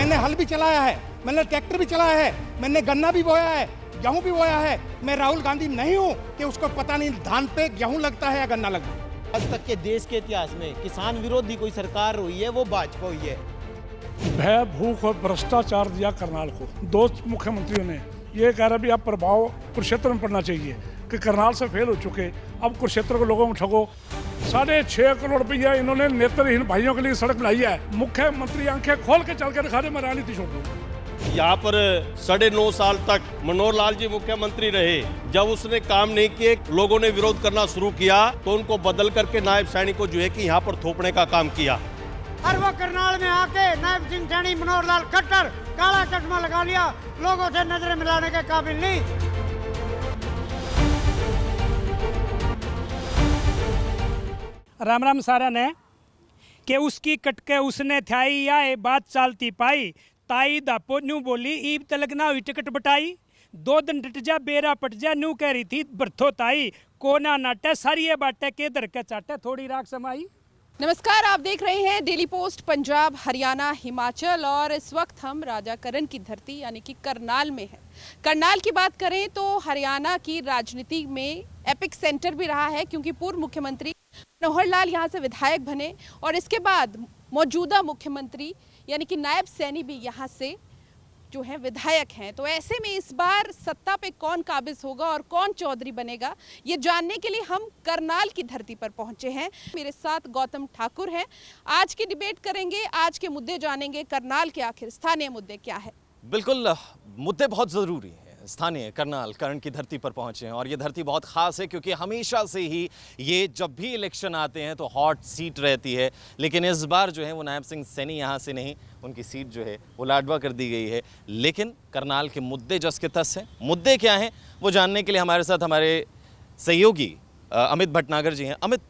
मैंने हल भी चलाया है, मैंने ट्रैक्टर भी चलाया है, मैंने गन्ना भी बोया है, गेहूं भी बोया है। मैं राहुल गांधी नहीं हूं कि उसको पता नहीं धान पे गेहूं लगता है या गन्ना लगता है। आज तक के देश के इतिहास में किसान विरोधी कोई सरकार हुई है वो भाजपा हुई है। भय, भूख और भ्रष्टाचार दिया करनाल को। दो मुख्यमंत्रियों ने ये कह रहा भी अब प्रभाव कुरुक्षेत्र में पड़ना चाहिए कि करनाल से फेल हो चुके, अब कुरुक्षेत्र को लोगों में ठगो। 6.5 करोड़ रुपया इन्होंने नेत्रहीन भाइयों के लिए सड़क बनाई है। मुख्यमंत्री आंखें खोल के चल कर दिखा दे, मैं राजनीति छोड़ दूँ। यहाँ पर 9.5 साल तक मनोहर लाल जी मुख्यमंत्री रहे। जब उसने काम नहीं किए, लोगों ने विरोध करना शुरू किया तो उनको बदल करके नायब सैनी को जो है कि यहाँ पर थोपने का काम किया। और वो करनाल में आके नायब सिंह सैनी मनोहर लाल खट्टर काला चश्मा लगा लिया, लोगों से नजरें मिलाने के काबिल नहीं। राम राम सारा ने के उसकी कटके उसने थ्याई आए बात चालती पाई, ताई दापो न्यू बोली ईब तलक ना हुई टिकट बटाई, 2 दिन डट जा बेरा पट जा न्यू कह रही थी बरथो ताई, कोना नाटे सारिये बाटे के दर के चाटे थोड़ी राख समाई। नमस्कार, आप देख रहे हैं डेली पोस्ट पंजाब, हरियाणा, हिमाचल और इस वक्त हम राजा करण की धरती यानी कि करनाल में हैं। करनाल की बात करें तो हरियाणा की राजनीति में एपिक सेंटर भी रहा है, क्योंकि पूर्व मुख्यमंत्री मनोहर लाल यहाँ से विधायक बने और इसके बाद मौजूदा मुख्यमंत्री यानी कि नायब सैनी भी यहाँ से जो है विधायक हैं। तो ऐसे में इस बार सत्ता पे कौन काबिज होगा और कौन चौधरी बनेगा, ये जानने के लिए हम करनाल की धरती पर पहुंचे हैं। मेरे साथ गौतम ठाकुर हैं। आज की डिबेट करेंगे, आज के मुद्दे जानेंगे। करनाल के आखिर स्थानीय मुद्दे क्या है? बिल्कुल, मुद्दे बहुत ज़रूरी हैं। स्थानीय करनाल करण की धरती पर पहुंचे हैं और ये धरती बहुत ख़ास है क्योंकि हमेशा से ही ये जब भी इलेक्शन आते हैं तो हॉट सीट रहती है। लेकिन इस बार जो है वो नायब सिंह सैनी यहाँ से नहीं, उनकी सीट जो है वो लाडवा कर दी गई है। लेकिन करनाल के मुद्दे जस के तस हैं। मुद्दे क्या हैं वो जानने के लिए हमारे साथ हमारे सहयोगी अमित भटनागर जी हैं। अमित,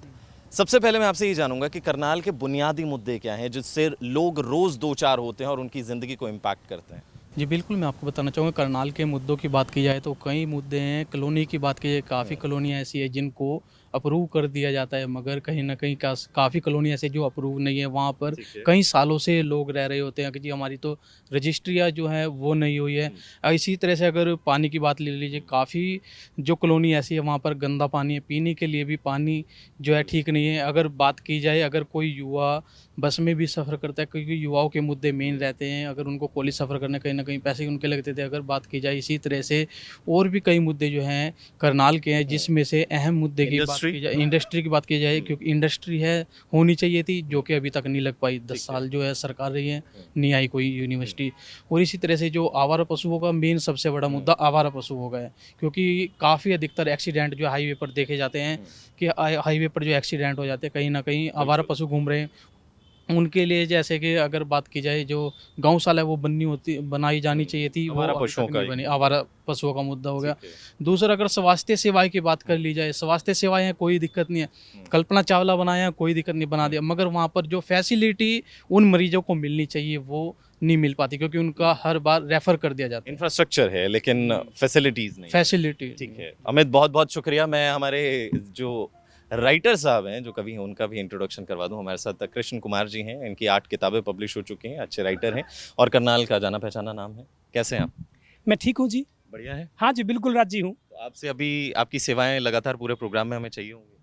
सबसे पहले मैं आपसे ये जानूंगा कि करनाल के बुनियादी मुद्दे क्या हैं जिससे लोग रोज़ दो चार होते हैं और उनकी ज़िंदगी को इम्पैक्ट करते हैं? जी बिल्कुल, मैं आपको बताना चाहूँगा करनाल के मुद्दों की बात की जाए तो कई मुद्दे हैं। कॉलोनी की बात की जाए, काफ़ी कॉलोनियाँ ऐसी है जिनको अप्रूव कर दिया जाता है, मगर कहीं ना कहीं काफ़ी कॉलोनी ऐसे जो अप्रूव नहीं है। वहाँ पर कई सालों से लोग रह रहे होते हैं कि जी हमारी तो रजिस्ट्रियाँ जो है वो नहीं हुई है। इसी तरह से अगर पानी की बात ले लीजिए, काफ़ी जो कॉलोनी ऐसी है वहाँ पर गंदा पानी है, पीने के लिए भी पानी जो है ठीक नहीं है। अगर बात की जाए, अगर कोई युवा बस में भी सफ़र करता है, क्योंकि युवाओं के मुद्दे मेन रहते हैं, अगर उनको कॉलेज सफ़र करने कहीं ना कहीं पैसे उनके लगते थे। अगर बात की जाए इसी तरह से और भी कई मुद्दे जो हैं करनाल के हैं, जिसमें से अहम मुद्दे की बात की जाए, इंडस्ट्री की बात की जाए, क्योंकि इंडस्ट्री है होनी चाहिए थी जो कि अभी तक नहीं लग पाई। 10 साल जो है सरकार रही है, नहीं आई कोई यूनिवर्सिटी। और इसी तरह से जो आवारा पशुओं का मेन सबसे बड़ा मुद्दा आवारा पशुओं का है, क्योंकि काफ़ी अधिकतर एक्सीडेंट जो हाईवे पर देखे जाते हैं कि हाईवे पर जो एक्सीडेंट हो जाते हैं, कहीं ना कहीं आवारा पशु घूम रहे हैं। उनके लिए जैसे कि अगर बात की जाए, जो गौशाला है वो बनाई जानी चाहिए थी, वो पशुओं का बनी। आवारा पशुओं का मुद्दा हो गया। दूसरा, अगर स्वास्थ्य सेवाएं की बात कर ली जाए, स्वास्थ्य सेवाएं कोई दिक्कत नहीं है, कल्पना चावला बनाया कोई दिक्कत नहीं, बना दिया, मगर वहाँ पर जो फैसिलिटी उन मरीजों को मिलनी चाहिए वो नहीं मिल पाती, क्योंकि उनका हर बार रेफर कर दिया जाता है। इंफ्रास्ट्रक्चर है लेकिन फैसिलिटीज़ नहीं। फैसिलिटी ठीक है अमित, बहुत बहुत शुक्रिया। मैं हमारे जो राइटर साहब हैं, जो कवि हैं, उनका भी इंट्रोडक्शन करवा दूं। हमारे साथ कृष्ण कुमार जी हैं, इनकी 8 किताबें पब्लिश हो चुकी हैं, अच्छे राइटर हैं और करनाल का जाना पहचाना नाम है। कैसे हैं आप? मैं ठीक हूँ जी। बढ़िया है। हाँ जी, बिल्कुल राजी हूँ। तो आपसे अभी आपकी सेवाएं लगातार पूरे प्रोग्राम में हमें चाहिए होंगी।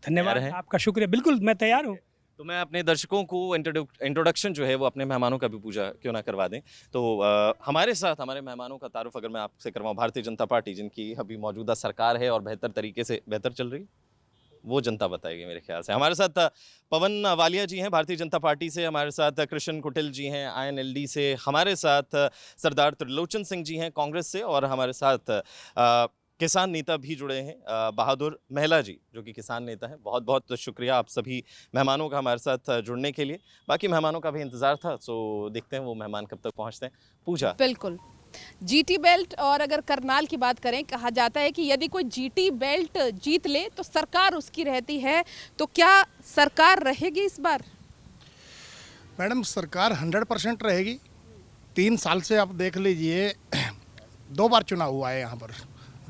धन्यवाद, तैयार हैं? आपका शुक्रिया। बिल्कुल मैं तैयार हूँ। तो मैं अपने दर्शकों को इंट्रोडक्शन जो है वो अपने मेहमानों का भी पूछा क्यों ना करवा दें। तो हमारे साथ हमारे मेहमानों का तारुफ अगर मैं आपसे करवाऊँ, भारतीय जनता पार्टी जिनकी अभी मौजूदा सरकार है और बेहतर तरीके से बेहतर चल रही, वो जनता बताएगी मेरे ख्याल से। हमारे साथ पवन वालिया जी हैं भारतीय जनता पार्टी से, हमारे साथ कृष्ण कुटिल जी हैं INLD से, हमारे साथ सरदार त्रिलोचन सिंह जी हैं कांग्रेस से, और हमारे साथ किसान नेता भी जुड़े हैं बहादुर महिला जी, जो कि किसान नेता हैं। बहुत बहुत शुक्रिया आप सभी मेहमानों का हमारे साथ जुड़ने के लिए। बाकी मेहमानों का भी इंतज़ार था, सो देखते हैं वो मेहमान कब तक पहुँचते हैं। पूजा बिल्कुल, जीटी बेल्ट। और अगर करनाल की बात करें, कहा जाता है कि यदि कोई जीटी बेल्ट जीत ले तो सरकार उसकी रहती है, तो क्या सरकार रहेगी इस बार? मैडम, सरकार 100% रहेगी। 3 साल से आप देख लीजिए 2 बार चुनाव हुआ है यहाँ पर।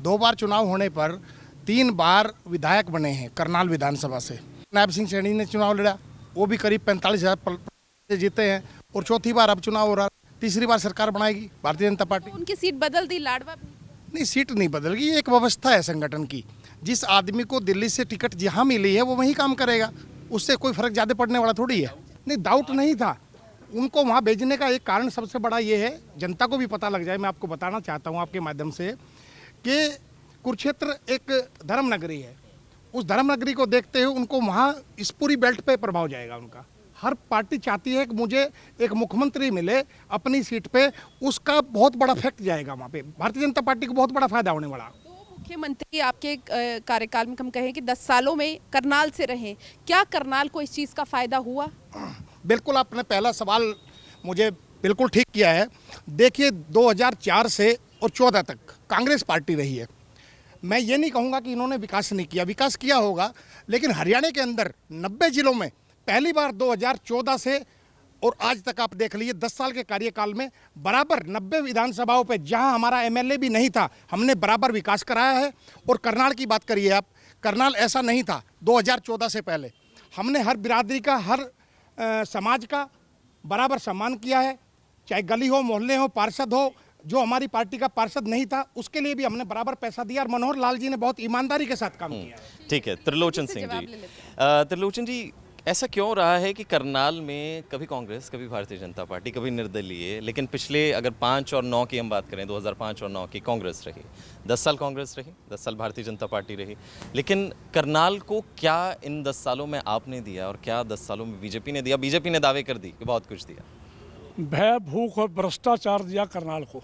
2 बार चुनाव होने पर 3 बार विधायक बने हैं करनाल विधानसभा से। नायब सिंह सैनी ने चुनाव लड़ा, वो भी करीब 45,000 से जीते हैं, और चौथी बार अब चुनाव हो रहा। तीसरी बार सरकार बनाएगी भारतीय जनता पार्टी। उनकी सीट बदल दी लाडवा भी। नहीं, सीट नहीं बदल गई, एक व्यवस्था है संगठन की। जिस आदमी को दिल्ली से टिकट जहाँ मिली है वो वहीं काम करेगा, उससे कोई फर्क ज़्यादा पड़ने वाला थोड़ी है। नहीं, डाउट नहीं था। उनको वहाँ भेजने का एक कारण सबसे बड़ा ये है, जनता को भी पता लग जाए, मैं आपको बताना चाहता हूँ आपके माध्यम से, कि कुरुक्षेत्र एक धर्म नगरी है। उस धर्म नगरी को देखते हुए उनको वहाँ इस पूरी बेल्ट पे प्रभाव जाएगा उनका। हर पार्टी चाहती है कि मुझे एक मुख्यमंत्री मिले अपनी सीट पे, उसका बहुत बड़ा फैक्ट जाएगा वहाँ पे। भारतीय जनता पार्टी को बहुत बड़ा फायदा होने वाला। दो मुख्यमंत्री आपके कार्यकाल में हम कहें कि 10 सालों में करनाल से रहे, क्या करनाल को इस चीज़ का फायदा हुआ? बिल्कुल, आपने पहला सवाल मुझे बिल्कुल ठीक किया है। देखिए, 2004 से और 14 तक कांग्रेस पार्टी रही है। मैं ये नहीं कहूँगा कि इन्होंने विकास नहीं किया, विकास किया होगा, लेकिन हरियाणा के अंदर 90 जिलों में पहली बार 2014 से और आज तक आप देख लीजिए 10 साल के कार्यकाल में बराबर 90 विधानसभाओं पे जहां हमारा एमएलए भी नहीं था, हमने बराबर विकास कराया है। और करनाल की बात करिए आप, करनाल ऐसा नहीं था 2014 से पहले। हमने हर बिरादरी का, हर समाज का बराबर सम्मान किया है, चाहे गली हो, मोहल्ले हो, पार्षद हो। जो हमारी पार्टी का पार्षद नहीं था उसके लिए भी हमने बराबर पैसा दिया, और मनोहर लाल जी ने बहुत ईमानदारी के साथ काम किया है। ठीक है, त्रिलोचन सिंह जी, त्रिलोचन जी, ऐसा क्यों रहा है कि करनाल में कभी कांग्रेस, कभी भारतीय जनता पार्टी, कभी निर्दलीय, लेकिन पिछले अगर 5 और 9 की हम बात करें, 2005 और 9 की कांग्रेस रही, 10 साल कांग्रेस रही, 10 साल भारतीय जनता पार्टी रही, लेकिन करनाल को क्या इन 10 सालों में आपने दिया और क्या 10 सालों में बीजेपी ने दिया? बीजेपी ने दावे कर दी कि बहुत कुछ दिया। भय, भूख और भ्रष्टाचार दिया करनाल को।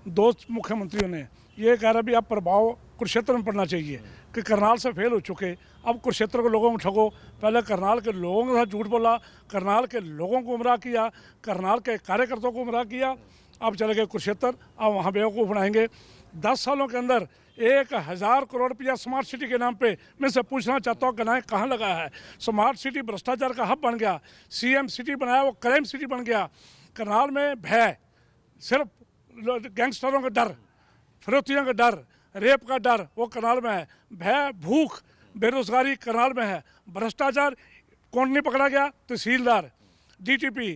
दो मुख्यमंत्रियों ने ये कह रहा भी अब प्रभाव कुरुक्षेत्र में पड़ना चाहिए कि करनाल से फेल हो चुके, अब कुरुक्षेत्र के लोगों को ठगो। पहले करनाल के लोगों के साथ झूठ बोला, करनाल के लोगों को गुमराह किया, करनाल के कार्यकर्ताओं को गुमराह किया। अब चले गए कुरुक्षेत्र, अब वहाँ बेवकूफ़ बनाएंगे। 10 सालों के अंदर 1000 करोड़ रुपया स्मार्ट सिटी के नाम पे मैं से पूछना चाहता हूँ गनाएं कहाँ लगा है? स्मार्ट सिटी भ्रष्टाचार का हब बन गया, सीएम सिटी बनाया वो क्राइम सिटी बन गया। करनाल में भय, सिर्फ गैंगस्टरों का डर, फिरौतियों का डर, रेप का डर वो करनाल में है। भय, भूख, बेरोजगारी करनाल में है। भ्रष्टाचार कौन नहीं पकड़ा गया? तहसीलदार, डीटीपी,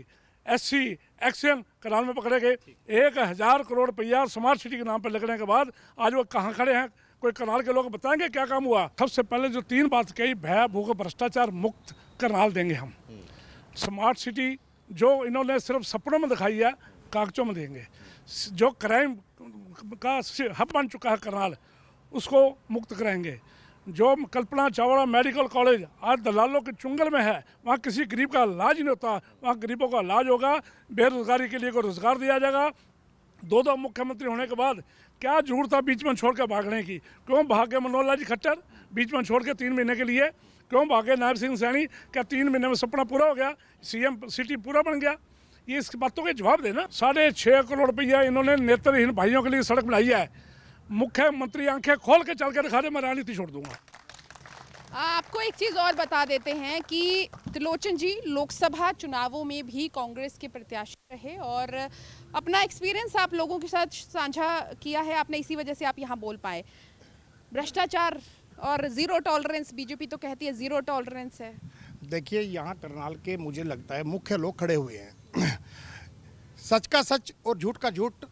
एससी, एक्शन करनाल में पकड़े गए। 1000 करोड़ रुपया स्मार्ट सिटी के नाम पर लगने के बाद आज वो कहाँ खड़े हैं? कोई करनाल के लोग बताएंगे क्या काम हुआ? सबसे पहले जो 3 बात कही, भय, भूख, भ्रष्टाचार मुक्त करनाल देंगे हम। स्मार्ट सिटी जो इन्होंने सिर्फ सपनों में दिखाई है, कागजों में देंगे। जो क्राइम का हब बन चुका है करनाल, उसको मुक्त कराएंगे। जो कल्पना चावला मेडिकल कॉलेज आज दलालों के चुंगल में है, वहाँ किसी गरीब का इलाज नहीं होता, वहाँ गरीबों का इलाज होगा। बेरोजगारी के लिए को रोजगार दिया जाएगा। 2 मुख्यमंत्री होने के बाद क्या जरूरत था बीच में छोड़ के भागने की? क्यों भागे मनोहर लाल जी खट्टर बीच में छोड़ के 3 महीने के लिए? क्यों भागे नायब सिंह सैनी? क्या 3 महीने में सपना पूरा हो गया? सीएम सिटी पूरा बन गया? ये इस बातों के जवाब देना। 6.5 करोड़ रुपया इन्होंने नेत्रहीन भाइयों के लिए सड़क बनाई है। मुख्यमंत्री आंखें खोल के चल के दिखा दे, मैं राजनीति छोड़ दूंगा। आपको एक चीज़ और बता देते हैं कि त्रिलोचन जी लोकसभा चुनावों में भी कांग्रेस के प्रत्याशी रहे और अपना एक्सपीरियंस आप लोगों के साथ साझा किया है आपने, इसी वजह से आप यहाँ बोल पाए। भ्रष्टाचार और जीरो टॉलरेंस, बीजेपी तो कहती है जीरो टॉलरेंस है। देखिए, यहाँ करनाल के मुझे लगता है मुख्य लोग खड़े हुए हैं। सच का सच और झूठ का झूठ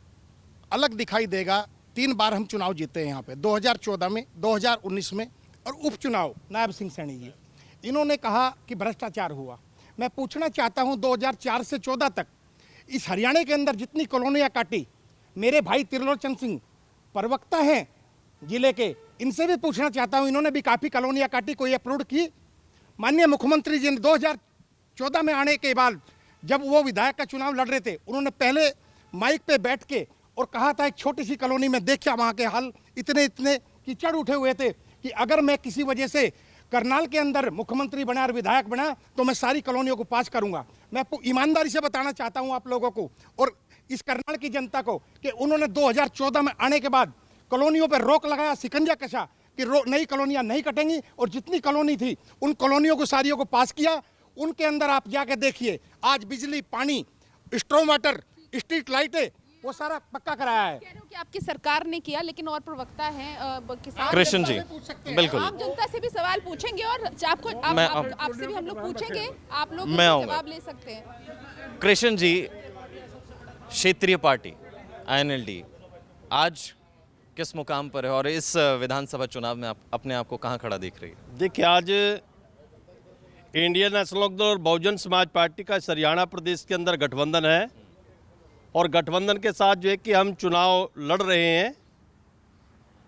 अलग दिखाई देगा। 3 बार हम चुनाव जीते हैं यहाँ पे, 2014 में, 2019 में और उपचुनाव नायब सिंह सैनी जी। इन्होंने कहा कि भ्रष्टाचार हुआ। मैं पूछना चाहता हूँ 2004 से 14 तक इस हरियाणा के अंदर जितनी कॉलोनियाँ काटी, मेरे भाई त्रिलोचन सिंह प्रवक्ता हैं जिले के, इनसे भी पूछना चाहता हूँ, इन्होंने भी काफ़ी कॉलोनियाँ काटी, कोई अप्रूव की? माननीय मुख्यमंत्री जी ने 2014 में आने के बाद जब वो विधायक का चुनाव लड़ रहे थे, उन्होंने पहले माइक पे बैठ के और कहा था एक छोटी सी कॉलोनी में देखा वहाँ के हाल, इतने कीचड़ उठे हुए थे कि अगर मैं किसी वजह से करनाल के अंदर मुख्यमंत्री बना और विधायक बना तो मैं सारी कॉलोनियों को पास करूंगा। मैं ईमानदारी से बताना चाहता हूं आप लोगों को और इस करनाल की जनता को कि उन्होंने 2014 में आने के बाद कॉलोनियों पर रोक लगाया, शिकंजा कसा कि नई कॉलोनियाँ नहीं कटेंगी, और जितनी कॉलोनी थी उन कॉलोनियों को सारियों को पास किया। उनके अंदर आप जाके देखिए, आज बिजली, पानी, स्ट्रॉम वाटर, स्ट्रीट लाइटें, वो सारा पक्का कराया है। कह रहे हो कि आपकी सरकार ने किया, लेकिन और प्रवक्ता हैं किसान कृष्ण जी, बिल्कुल आप जनता से भी सवाल पूछेंगे और आपको आपसे भी हम लोग पूछेंगे, आप लोग मैं जवाब ले सकते हैं। कृष्ण जी, क्षेत्रीय पार्टी INLD आज किस मुकाम पर है और इस विधानसभा चुनाव में आप अपने आप को कहाँ खड़ा देख रही है? देखिए, आज इंडियन नेशनल लोकदल और बहुजन समाज पार्टी का हरियाणा प्रदेश के अंदर गठबंधन है और गठबंधन के साथ जो है कि हम चुनाव लड़ रहे हैं।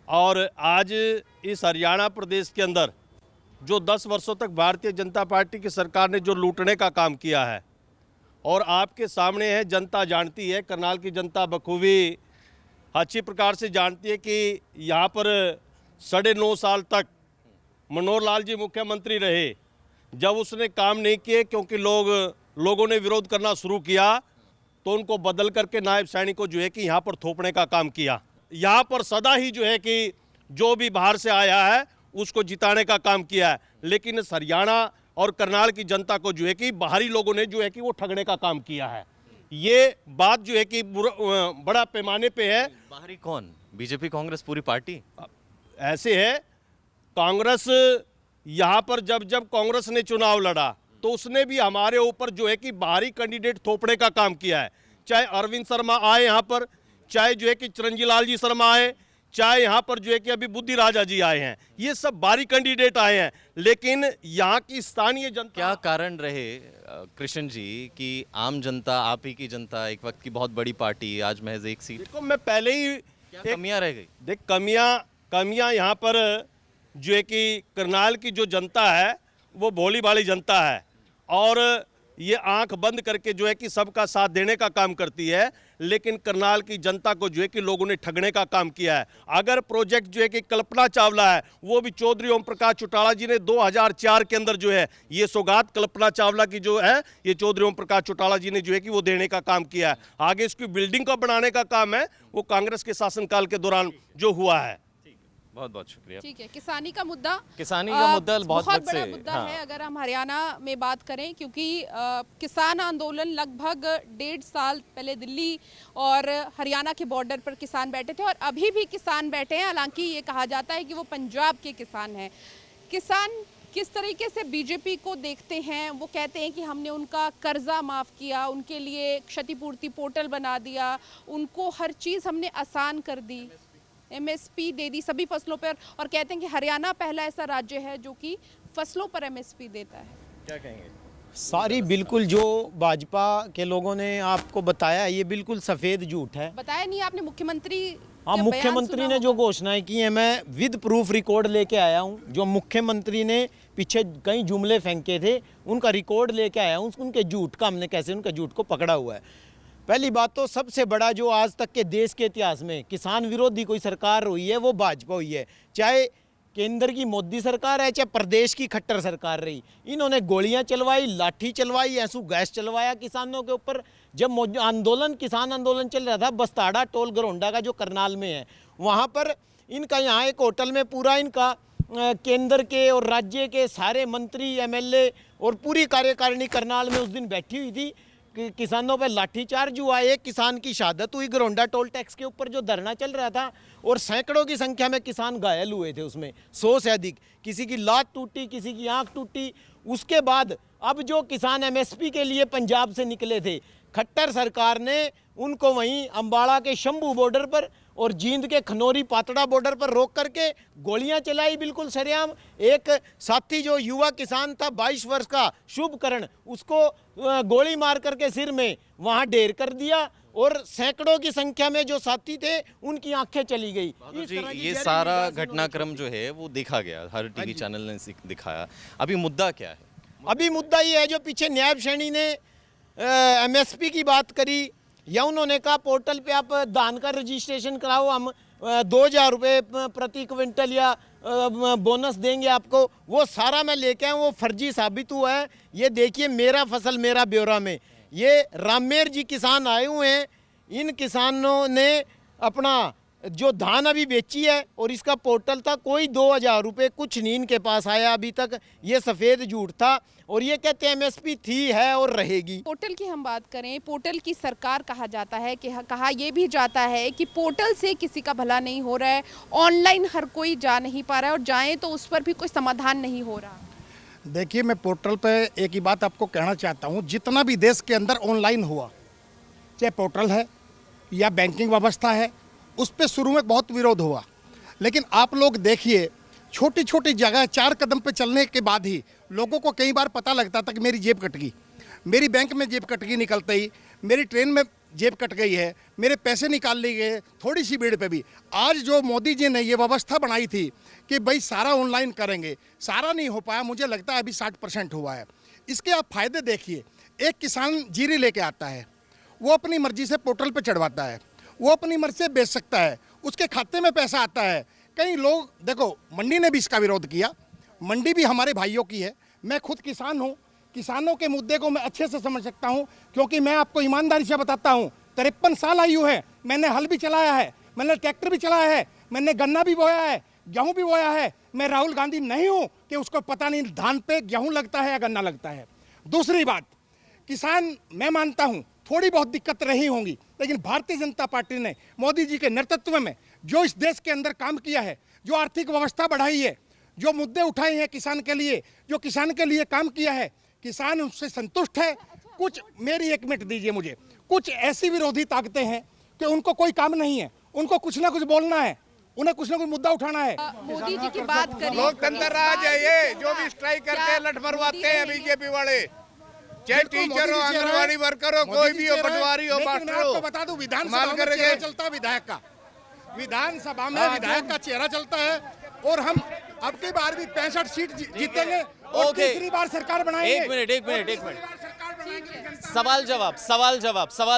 और आज इस हरियाणा प्रदेश के अंदर जो 10 वर्षों तक भारतीय जनता पार्टी की सरकार ने जो लूटने का काम किया है और आपके सामने है, जनता जानती है, करनाल की जनता बखूबी अच्छी प्रकार से जानती है कि यहाँ पर 9.5 साल तक मनोहर लाल जी मुख्यमंत्री रहे। जब उसने काम नहीं किए क्योंकि लोगों ने विरोध करना शुरू किया तो उनको बदल करके नायब सैनी को जो है कि यहाँ पर थोपने का काम किया। यहाँ पर सदा ही जो है कि जो भी बाहर से आया है उसको जिताने का काम किया है, लेकिन इस हरियाणा और करनाल की जनता को जो है कि बाहरी लोगों ने जो है कि वो ठगने का काम किया है। ये बात जो है कि बड़ा पैमाने पे है। बाहरी कौन? बीजेपी, कांग्रेस, पूरी पार्टी? ऐसे है, कांग्रेस यहाँ पर जब कांग्रेस ने चुनाव लड़ा तो उसने भी हमारे ऊपर जो है कि बाहरी कैंडिडेट थोपने का काम किया है। चाहे अरविंद शर्मा आए यहाँ पर, चाहे जो है कि चिरंजीव लाल जी शर्मा आए, चाहे यहाँ पर जो है कि अभी बुद्धि राजा जी आए हैं, ये सब बाहरी कैंडिडेट आए हैं। लेकिन यहाँ की स्थानीय जनता, क्या कारण रहे कृष्ण जी कि आम जनता, आप ही की जनता, एक वक्त की बहुत बड़ी पार्टी, आज महज एक सीट? देखो, मैं पहले ही क्या कमियां रह गई? देख, कमियां यहाँ पर जो है कि करनाल की जो जनता है वो भोली भाली जनता है और ये आंख बंद करके जो है कि सबका साथ देने का काम करती है। लेकिन करनाल की जनता को जो है कि लोगों ने ठगने का काम किया है। अगर प्रोजेक्ट जो है कि कल्पना चावला है, वो भी चौधरी ओम प्रकाश चौटाला जी ने 2004 के अंदर जो है ये सौगात कल्पना चावला की जो है ये चौधरी ओम प्रकाश चौटाला जी ने जो है कि वो देने का काम किया है। आगे इसकी बिल्डिंग का बनाने का काम है वो कांग्रेस के शासनकाल के दौरान जो हुआ है। बहुत बहुत शुक्रिया। ठीक है, किसानी का मुद्दा, किसानी का मुद्दा बहुत वक्त बड़ा से, मुद्दा हाँ। है अगर हम हरियाणा में बात करें, क्योंकि किसान आंदोलन लगभग 1.5 साल पहले दिल्ली और हरियाणा के बॉर्डर पर किसान बैठे थे और अभी भी किसान बैठे हैं। हालांकि ये कहा जाता है कि वो पंजाब के किसान हैं। किसान किस तरीके से बीजेपी को देखते हैं? वो कहते हैं कि हमने उनका कर्जा माफ़ किया, उनके लिए क्षतिपूर्ति पोर्टल बना दिया, उनको हर चीज़ हमने आसान कर दी, MSP दे दी सभी फसलों पर, और कहते हैं कि हरियाणा पहला ऐसा राज्य है जो कि फसलों पर MSP देता है। क्या कहेंगे? सारी बिल्कुल जो भाजपा के लोगों ने आपको बताया ये बिल्कुल सफ़ेद झूठ है। बताया नहीं आपने? मुख्यमंत्री, हाँ, मुख्यमंत्री ने जो घोषणाएं की हैं मैं विद प्रूफ रिकॉर्ड लेके आया हूँ। जो मुख्यमंत्री ने पीछे कई जुमले फेंके थे उनका रिकॉर्ड लेके आया हूँ। उनके झूठ का हमने कैसे उनका झूठ को पकड़ा हुआ है। पहली बात तो सबसे बड़ा जो आज तक के देश के इतिहास में किसान विरोधी कोई सरकार हुई है वो भाजपा हुई है। चाहे केंद्र की मोदी सरकार है, चाहे प्रदेश की खट्टर सरकार रही, इन्होंने गोलियां चलवाई, लाठी चलवाई, आंसू गैस चलवाया किसानों के ऊपर। जब किसान आंदोलन चल रहा था, बस्ताड़ा टोल गरोंडा का जो करनाल में है, वहाँ पर इनका यहाँ एक होटल में पूरा इनका केंद्र के और राज्य के सारे मंत्री, MLA और पूरी कार्यकारिणी करनाल में उस दिन बैठी हुई थी। किसानों पर लाठीचार्ज हुआ, एक किसान की शहादत हुई गरोंडा टोल टैक्स के ऊपर जो धरना चल रहा था, और सैकड़ों की संख्या में किसान घायल हुए थे उसमें, 100 से अधिक। किसी की लात टूटी, किसी की आंख टूटी। उसके बाद अब जो किसान MSP के लिए पंजाब से निकले थे, खट्टर सरकार ने उनको वहीं अम्बाड़ा के शंभू बॉर्डर पर और जींद के खनौरी पातड़ा बॉर्डर पर रोक करके गोलियां चलाई बिल्कुल सरेआम। एक साथी जो युवा किसान था 22 वर्ष का शुभकरण, उसको गोली मार करके सिर में वहां ढेर कर दिया और सैकड़ों की संख्या में जो साथी थे उनकी आंखें चली गई। जी, ये सारा घटनाक्रम जो है वो देखा गया, हर टीवी चैनल ने दिखाया। अभी मुद्दा क्या है? अभी मुद्दा ये है जो पीछे न्याय सैनी ने MSP की बात करी, या उन्होंने कहा पोर्टल पे आप धान का रजिस्ट्रेशन कराओ, हम 2000 रुपये प्रति क्विंटल या बोनस देंगे आपको। वो सारा मैं लेके आया, वो फर्जी साबित हुआ है। ये देखिए मेरा फसल मेरा ब्यौरा में, ये रामेर जी किसान आए हुए हैं। इन किसानों ने अपना जो धान अभी बेची है और इसका पोर्टल था, कोई 2000 रुपये कुछ नहीं इनके पास आया अभी तक। ये सफ़ेद झूठ था और ये कहते हैं MSP थी, है और रहेगी। पोर्टल की हम बात करें, पोर्टल की सरकार कहा जाता है कि कहा यह भी जाता है कि पोर्टल से किसी का भला नहीं हो रहा है, ऑनलाइन हर कोई जा नहीं पा रहा है और जाए तो उस पर भी कोई समाधान नहीं हो रहा। देखिए, मैं पोर्टल पे एक ही बात आपको कहना चाहता हूँ, जितना भी देश के अंदर ऑनलाइन हुआ, चाहे पोर्टल है, या बैंकिंग व्यवस्था है, उस पर शुरू में बहुत विरोध हुआ। लेकिन आप लोग देखिए, छोटी छोटी जगह 4 कदम पे चलने के बाद ही लोगों को कई बार पता लगता था कि मेरी जेब कट गई, मेरी बैंक में जेब कट गई निकलते ही, मेरी ट्रेन में जेब कट गई है, मेरे पैसे निकाल लिए गए थोड़ी सी भीड़ पे भी। आज जो मोदी जी ने ये व्यवस्था बनाई थी कि भाई सारा ऑनलाइन करेंगे, सारा नहीं हो पाया, मुझे लगता है अभी 60% हुआ है। इसके आप फायदे देखिए, एक किसान जीरी लेके आता है, वो अपनी मर्जी से पोर्टल पे चढ़वाता है, वो अपनी मर्जी से बेच सकता है, उसके खाते में पैसा आता है। कई लोग देखो, मंडी ने भी इसका विरोध किया, मंडी भी हमारे भाइयों की है। मैं खुद किसान हूँ, किसानों के मुद्दे को मैं अच्छे से समझ सकता हूँ, क्योंकि मैं आपको ईमानदारी से बताता हूँ, 53 साल आयु है, मैंने हल भी चलाया है, मैंने ट्रैक्टर भी चलाया है, मैंने गन्ना भी बोया है, गेहूँ भी बोया है। मैं राहुल गांधी नहीं हूँ कि उसको पता नहीं धान पे गेहूँ लगता है या गन्ना लगता है। दूसरी बात, किसान मैं मानता हूँ थोड़ी बहुत दिक्कत रही होंगी, लेकिन भारतीय जनता पार्टी ने मोदी जी के नेतृत्व में जो इस देश के अंदर काम किया है, जो आर्थिक व्यवस्था बढ़ाई है, जो मुद्दे उठाए हैं किसान के लिए, जो किसान के लिए काम किया है, किसान उससे संतुष्ट है। कुछ, मेरी 1 मिनट दीजिए मुझे, कुछ ऐसी विरोधी ताकतें हैं कि उनको कोई काम नहीं है, उनको कुछ ना कुछ बोलना है, उन्हें कुछ ना कुछ मुद्दा उठाना है। मोदी जी की बात करें, लोकतंत्र राज है ये, जो भी स्ट्राइक करते हैं, लठ मरवाते हैं बीजेपी वाले, चाहे टीचर हो, आंगनबाड़ी वर्कर हो, कोई भी हो, पटवारी हो, मास्टर हो। आपको बता दूं, विधानसभा में चेहरा चलता है विधायक का, विधानसभा में विधायक का चेहरा चलता है, और हम अब की बार भी 65 सीट जीतेंगे और तीसरी बार सरकार बनाएंगे। एक मिनट, सवाल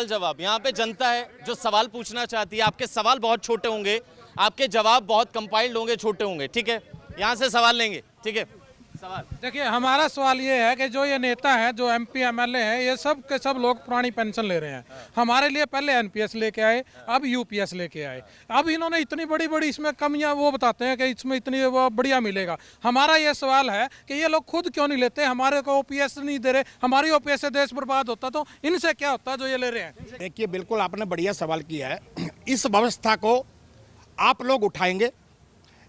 जवाब। यहाँ पे जनता है जो सवाल पूछना चाहती है। आपके सवाल बहुत छोटे होंगे, आपके जवाब बहुत कंपाइल्ड होंगे, छोटे होंगे, ठीक है? यहाँ से सवाल लेंगे, ठीक है? सवाल देखिए, हमारा सवाल ये है कि जो ये नेता हैं, जो MP MLA हैं, ये सब के सब लोग पुरानी पेंशन ले रहे हैं। हमारे लिए पहले NPS लेके आए, अब UPS लेके आए। अब इन्होंने इतनी बड़ी बड़ी इसमें कमियां वो बताते हैं कि इसमें इतनी वो बढ़िया मिलेगा। हमारा ये सवाल है कि ये लोग खुद क्यों नहीं लेते, हमारे को OPS नहीं दे रहे, हमारी OPS से देश बर्बाद होता, तो इनसे क्या होता जो ये ले रहे हैं? देखिए, बिल्कुल आपने बढ़िया सवाल किया है। इस व्यवस्था को आप लोग उठाएंगे,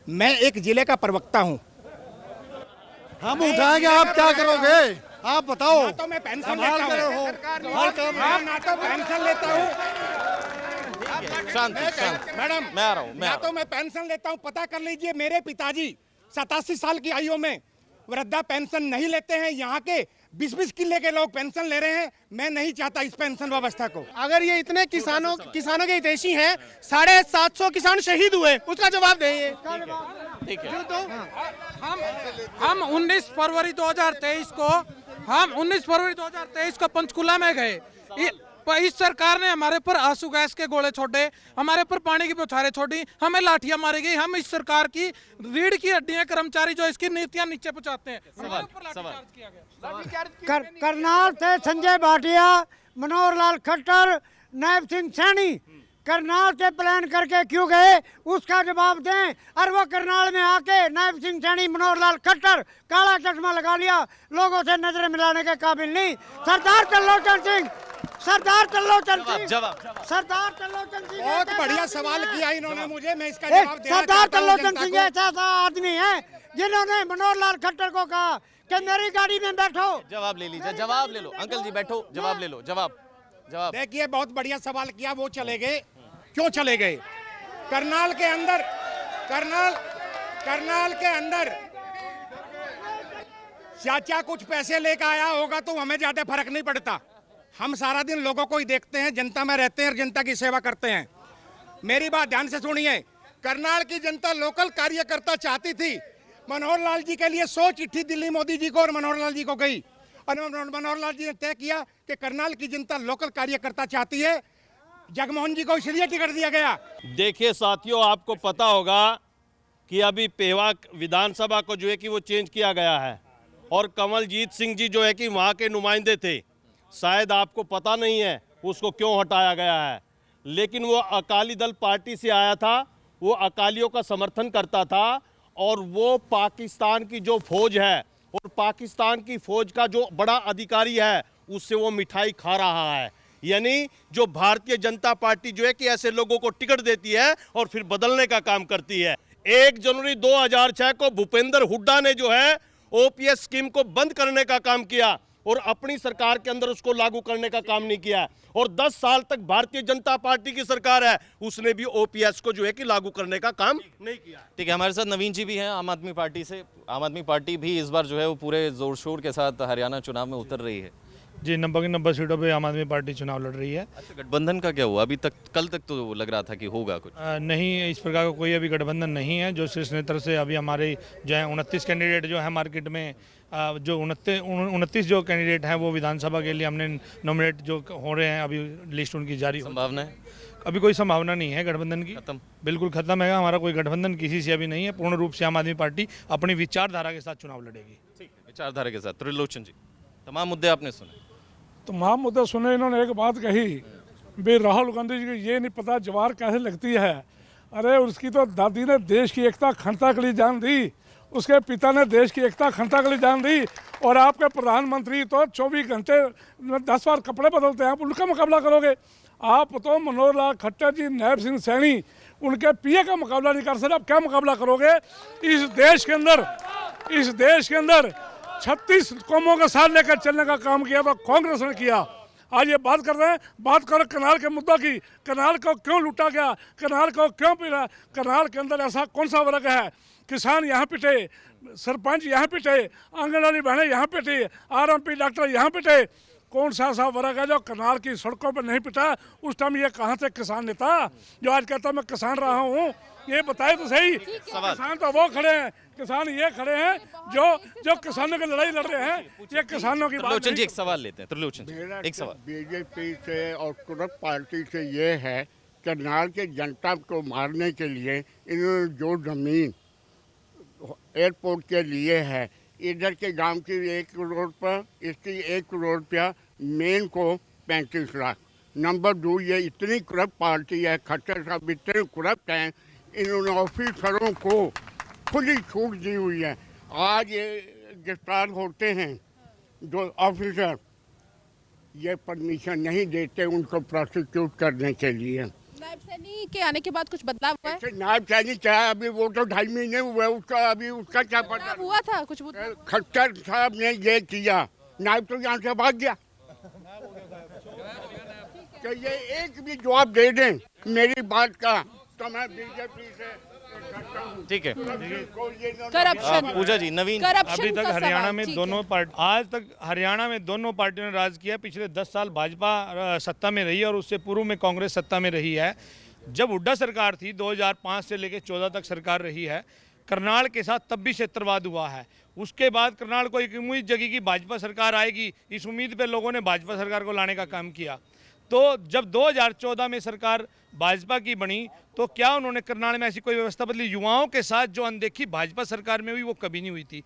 मैं एक जिले का प्रवक्ता हूँ, हम उठाएंगे, आप क्या करोगे? आप बताओ। ना तो मैं पेंशन लेता हूँ, ना तो पेंशन लेता हूँ। शांत मैडम, मैं आ रहा हूँ। ना तो मैं पेंशन लेता हूँ। पता कर लीजिए, मेरे पिताजी 87 साल की आयु में वृद्धा पेंशन नहीं लेते हैं। यहाँ के 20-20 किले के लोग पेंशन ले रहे हैं। मैं नहीं चाहता इस पेंशन व्यवस्था को। अगर ये इतने किसानों के हितैषी हैं, 750 किसान शहीद हुए, उसका जवाब दें। ठीक है, हम 19 फरवरी 2023 को पंचकुला में गए। इस सरकार ने हमारे पर आंसू गैस के गोले छोड़े, हमारे पर पानी की बौछारें छोड़ी, हमें लाठियां मारी गई। हम इस सरकार की रीढ़ की हड्डियां कर्मचारी जो इसकी नीतियां नीचे पहुंचाते हैं। करनाल से संजय भाटिया, मनोहर लाल खट्टर, नायब सिंह सैनी करनाल से प्लान करके क्यों गए, उसका जवाब दें। और वो करनाल में आके नायब सिंह सैनी, मनोहर लाल खट्टर काला चश्मा लगा लिया, लोगों से नजरें मिलाने के काबिल नहीं। सरदार त्रिलोचन सिंह, सरदार त्रिलोचन सिंह बहुत बढ़िया सवाल किया इन्होंने मुझे, मैं इसका जवाब देना सरदार चाहता हूं त्रिलोचन सिंह ऐसा आदमी है जिन्होंने मनोहर लाल खट्टर को कहा कि मेरी गाड़ी में बैठो। जवाब ले लीजिए, जवाब ले लो। अंकल जी बैठो, जवाब ले लो। जवाब देखिए, बहुत बढ़िया सवाल किया। वो चले गए, क्यों चले गए? करनाल के अंदर चाचा कुछ पैसे लेकर आया होगा तो हमें ज्यादा फर्क नहीं पड़ता। हम सारा दिन लोगों को ही देखते हैं, जनता में रहते हैं और जनता की सेवा करते हैं। मेरी बात ध्यान से सुनिए। करनाल की जनता लोकल कार्यकर्ता चाहती थी। मनोहर लाल जी के लिए 100 चिट्ठी दिल्ली मोदी जी को और मनोहर लाल जी को गई, और मनोहर लाल जी ने तय किया कि करनाल की जनता लोकल कार्यकर्ता चाहती है। जगमोहन जी को इसलिए टिकट दिया गया। देखिए साथियों, आपको पता होगा कि अभी पेवा विधानसभा को जो है कि वो चेंज किया गया है, और कमलजीत सिंह जी जो है कि वहाँ के नुमाइंदे थे। शायद आपको पता नहीं है उसको क्यों हटाया गया है, लेकिन वो अकाली दल पार्टी से आया था, वो अकालियों का समर्थन करता था, और वो पाकिस्तान की जो फौज है और पाकिस्तान की फौज का जो बड़ा अधिकारी है, उससे वो मिठाई खा रहा है। यानी जो भारतीय जनता पार्टी जो है कि ऐसे लोगों को टिकट देती है और फिर बदलने का काम करती है। 1 जनवरी 2006 को भूपेंद्र हुड्डा ने जो है OPS स्कीम को बंद करने का काम किया, और अपनी सरकार के अंदर उसको लागू करने का काम नहीं किया है। और 10 साल तक भारतीय जनता पार्टी की सरकार है, उसने भी ओपीएस को जो है कि लागू करने का काम नहीं किया। ठीक है, हमारे साथ नवीन जी भी हैं आम आदमी पार्टी से। आम आदमी पार्टी भी इस बार जो है वो पूरे जोर शोर के साथ हरियाणा चुनाव में उतर रही है। जी, 90 की 90 सीटों पे आम आदमी पार्टी चुनाव लड़ रही है। अच्छा, गठबंधन का क्या हुआ? अभी तक, कल तक तो लग रहा था कि होगा कुछ। नहीं, इस प्रकार का कोई अभी गठबंधन नहीं है। जो शीर्ष नेतृत्व से अभी हमारे जो है 29 कैंडिडेट जो है मार्केट में, जो 29 जो कैंडिडेट हैं वो विधानसभा के लिए हमने नॉमिनेट जो हो रहे हैं, अभी लिस्ट उनकी जारी। संभावना है? अभी कोई संभावना नहीं है गठबंधन की, खत्म, बिल्कुल खत्म है। हमारा कोई गठबंधन किसी से अभी नहीं है। पूर्ण रूप से आम आदमी पार्टी अपनी विचारधारा के साथ चुनाव लड़ेगी। ठीक है, विचारधारा के साथ। त्रिलोचन जी, तमाम मुद्दे आपने सुने। तमाम मुद्दे सुने। इन्होंने एक बात कही भी राहुल गांधी जी को ये नहीं पता ज्वार कैसे लगती है। अरे उसकी तो दादी ने देश की एकता अखंडता के लिए जान दी, उसके पिता ने देश की एकता अखंडता के लिए जान दी, और आपके प्रधानमंत्री तो 24 घंटे 10 बार कपड़े बदलते हैं। आप उनका मुकाबला करोगे? आप तो मनोहर लाल खट्टर जी, नायब सिंह सैनी, उनके पीए का मुकाबला नहीं कर सकते। आप क्या मुकाबला करोगे? इस देश के अंदर 36 कौमों का साथ लेकर चलने का काम किया तो कांग्रेस ने किया। आज ये बात कर रहे हैं, बात करो कनाल के मुद्दा की। कनाल को क्यों लूटा गया? कनाल को क्यों पीड़ा? कनाल के अंदर ऐसा कौन सा वर्ग है? किसान यहाँ पिटे, सरपंच यहाँ पिटे, आंगनवाड़ी बहनें यहाँ पिटे, आरएमपी डॉक्टर यहाँ पिटे। कौन सा ऐसा वर्ग है जो कनाल की सड़कों पर नहीं पिटा? उस टाइम ये कहाँ से किसान नेता जो आज कहता मैं किसान रहा हूँ? ये बताए तो सही। किसान तो वो खड़े हैं, किसान ये खड़े हैं जो किसानों की लड़ाई लड़ रहे हैं। ये किसानों की बात। त्रिलोचन जी एक सवाल लेते हैं। त्रिलोचन जी एक सवाल। बीजेपी से और कुरत पार्टी से ये है, करनाल के जनता को मारने के लिए इन्होंने जो जमीन एयरपोर्ट के लिए है, इधर के गांव की 1 करोड़ पर, इसकी 1 करोड़ रुपया, मेन को 35 लाख। नंबर 2, ये इतनी करप्ट पार्टी है, खट्टर साहब इतने करप्ट हैं, इन्होंने ऑफिसरों को खुली छूट दी हुई है। आज ये गिरफ्तार होते हैं जो ऑफिसर, ये परमिशन नहीं देते उनको प्रोसिक्यूट करने के लिए। नायब सैनी के आने के बाद कुछ बदलाव हुआ है? नायब सैनी क्या है, अभी वो तो 2.5 महीने हुए, उसका क्या पता हुआ था कुछ? खट्टर साहब ने ये किया, नायब तो यहाँ से भाग गया। कि ये एक भी जवाब दे दें मेरी बात का तो मैं बीजेपी से। ठीक है, करप्शन। पूजा जी, नवीन, अभी तक हरियाणा में दोनों पार्टी, आज तक हरियाणा में दोनों पार्टियों ने राज किया। पिछले 10 साल भाजपा सत्ता में रही है और उससे पूर्व में कांग्रेस सत्ता में रही है। जब हुड्डा सरकार थी 2005 से लेकर 14 तक सरकार रही है। करनाल के साथ तब भी क्षेत्रवाद हुआ है। उसके बाद करनाल को एक उम्मीद जगी कि भाजपा सरकार आएगी। इस उम्मीद पर लोगों ने भाजपा सरकार को लाने का काम किया। तो जब 2014 में सरकार भाजपा की बनी तो क्या उन्होंने करनाल में ऐसी कोई व्यवस्था बदली? युवाओं के साथ जो अनदेखी भाजपा सरकार में हुई वो कभी नहीं हुई थी।